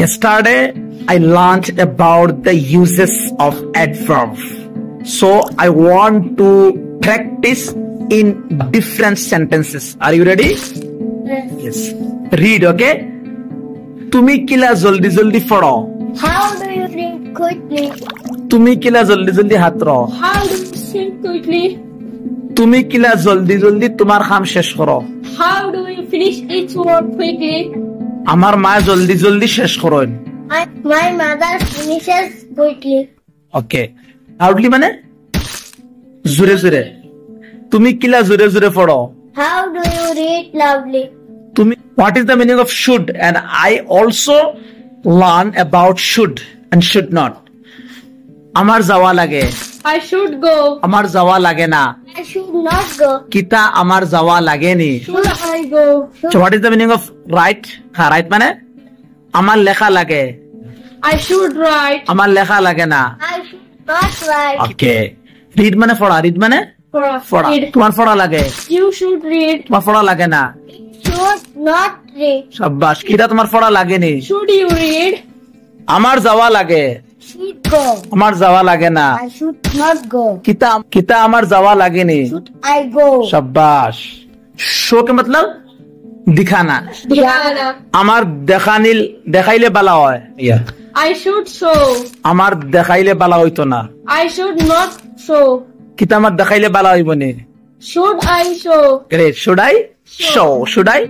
Yesterday, I learned about the uses of adverb. So I want to practice in different sentences. Are you ready? Yes. Read, okay? তুমি কিলা জলদি জলদি পড়ো। How do you think quickly? তুমি কিলা জলদি জলদি হাত র। How do you think quickly? তুমি কিলা জলদি জলদি তোমার কাম শেষ করো। How do you finish each word quickly? আমার মা জলদি জলদি শেষ করেন। My mother finishes quickly. Okay, loudly মানে জোরে জোরে। তুমি কিলা জোরে জোরে পড়ো। How do you read loudly? তুমি what is the meaning of should? And I also learn about should and should not. আমার যাওয়া লাগে। I should go. আমার যাওয়া লাগে না। I should not go. কিতা আমার যাওয়া লাগেনি। Should I go? So what is the meaning of right? হ্যাঁ, right মানে আমার লেখা লাগে। I should write. আমার লেখা লাগে না। I should not write. Okay, read মানে পড়া। রিড মানে পড়া। Read. তোমার পড়া লাগে। You should read. তোমার পড়া লাগে না। Should not read. শাবাশ, কিতা তোমার পড়া লাগেনি। Should you read? আমার যাওয়া লাগে। Should go. আমার যাওয়া লাগে না। I should not go. किता আমার যাওয়া লাগেনি। Should I go? शाबाश। शो के मतलब दिखाना। Diana. আমার দেখাইলে বালা হয়। I should show. আমার দেখাইলে বালা হইতো না। I should not show. কিতা আমার দেখাইলে বালা হইব নি। Should I show? Great. Should I show? Should I